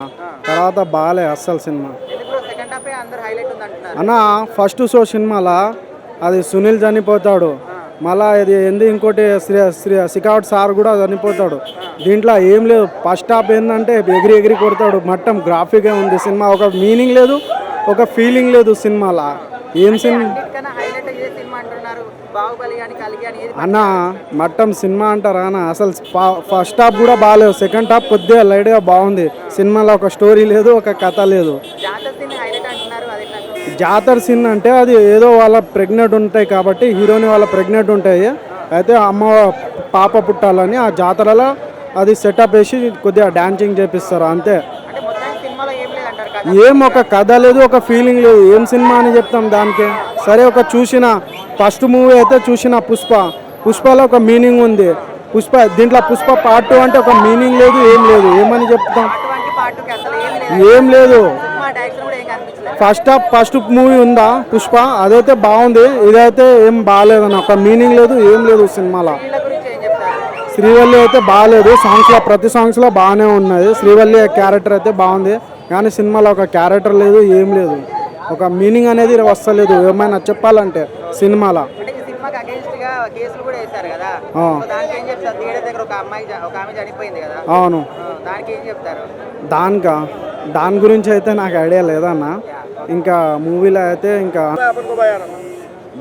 తర్వాత బాగాలే అస్సలు సినిమా ఎందుకు సెకండ్ హాఫే అందరూ హైలైట్ ఉంది అంటున్నారు. అన్న. ఫస్ట్ షో సినిమాలో అది సునీల్ చనిపోతాడు, మళ్ళా ఇది ఏంది ఇంకోటి సికావట్ సార్ కూడా చనిపోతాడు. దీంట్లో ఏం లేదు. ఫస్ట్ హాఫ్ ఏంటంటే ఎగిరి ఎగిరి కొడతాడు, మొత్తం గ్రాఫిక్గా ఉంది సినిమా. ఒక మీనింగ్ లేదు, ఒక ఫీలింగ్ లేదు సినిమాలో. ఏం సినిమా అన్నిటికన్నా హైలైట్ అయ్యే సినిమా అంటున్నారు. బాహుబలి అని కలిగి అని ఏది అన్న, మట్టం సినిమా అంటారా అన్న. అసలు ఫస్ట్ హాఫ్ కూడా బాగాలేదు, సెకండ్ హాఫ్ కొద్దిగా లైట్గా బాగుంది. సినిమాలో ఒక స్టోరీ లేదు, ఒక కథ లేదు. జాతర సీన్ హైలైట్ అంటున్నారు. అది నాకు జాతర సీన్ అంటే అది ఏదో వాళ్ళ ప్రెగ్నెంట్ ఉంటాయి కాబట్టి, హీరోని వాళ్ళ ప్రెగ్నెంట్ ఉంటాయి. అయితే అమ్మ పాప పుట్టాలని ఆ జాతరలో అది సెటప్ వేసి కొద్దిగా డాన్సింగ్ చేపిస్తారు అంతే. అంటే మొత్తానికి సినిమాలో ఏం లేదంటారు కదా. ఏం ఒక కథ లేదు, ఒక ఫీలింగ్ లేదు. ఏం సినిమా అని చెప్తాం దానికి. సరే, ఒక చూసిన ఫస్ట్ మూవీ అయితే చూసిన పుష్పలో ఒక మీనింగ్ ఉంది. దీంట్లో పుష్ప పార్ట్ 2 అంటే ఒక మీనింగ్ లేదు, ఏం లేదు. ఏమని చెప్తాం, అటువంటి పాటకి అసలు ఏం లేదు. ఏం లేదు. సినిమా డైరెక్షన్ కూడా ఏం కనిపించలేదు. ఫస్ట్ మూవీ ఉందా పుష్ప, అదైతే బాగుంది. ఇదైతే ఏం బాగాలేదన్న, ఒక మీనింగ్ లేదు, ఏం లేదు సినిమాలో. వీళ్ళ గురించి ఏం చెప్తారు. శ్రీవల్లి అయితే బాగాలేదు. సాంగ్స్లో ప్రతి సాంగ్స్లో బాగానే ఉన్నది. శ్రీవల్లి క్యారెక్టర్ అయితే బాగుంది, కానీ సినిమాలో ఒక క్యారెక్టర్ లేదు, ఏం లేదు. ఒక మీనింగ్ అనేది వస్తలేదు ఏమైనా చెప్పాలంటే సినిమాలో. అంటే ఈ సినిమాకి అగేన్స్ట్ గా కేసులు కూడా వేశారు కదా. దానికి ఏం చెప్తారు. థియేటర్ దగ్గర ఒక ఆమె చనిపోయింది కదా. అవును. దానికి ఏం చెప్తారు. దాని గురించి అయితే నాకు ఐడియా లేదన్న. ఇంకా మూవీలో అయితే ఇంకా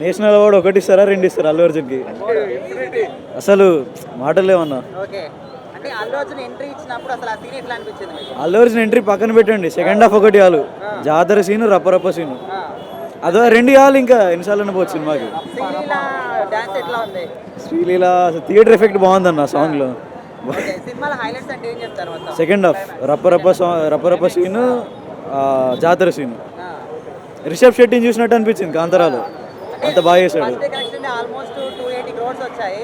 నేషనల్ అవార్డు 1 ఇస్తారా 2 ఇస్తారా అల్లు అర్జున్కి? అసలు మాటలు లేవన్నా. ఓకే, అంటే అల్లు అర్జున్ ఎంట్రీ ఇచ్చినప్పుడు అసలు ఆ సీన్ ఎట్లా అనిపించింది మీకు? అల్లు అర్జున్ ఎంట్రీ పక్కన పెట్టండి, సెకండ్ హాఫ్ ఒకటి చాలు. జాతర సీను, రప్పరప్ప సీను, అదో 2 కావాలి. ఇంకా ఎన్నిసార్లు అనిపోవచ్చు సినిమాకి. శ్రీలీల డాన్స్ ఎట్లా ఉంది? శ్రీలీల థియేటర్ ఎఫెక్ట్ బాగుందన్న సాంగ్లో. ఓకే, సినిమాలో హైలైట్స్ అంటే ఏం చెప్తారు మొత్తం? సెకండ్ హాఫ్ రప్పరప్ప సీను, జాతర సీను. రిషబ్ శెట్టిని చూసినట్టు అనిపించింది కాంతారాలో, అంత బాగా చేశాడు. First day collection almost 280 crores వచ్చాయి.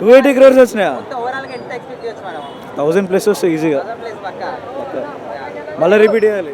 280 crores వచ్చినాయా? ఓవరాల్ గా ఎంత ఎక్స్పెక్ట్ చేయొచ్చు మనం? 1000+ వస్తాయి ఈజీగా. ప్లేస్ పక్కా. మళ్ళీ రిపీట్ చేయాలి.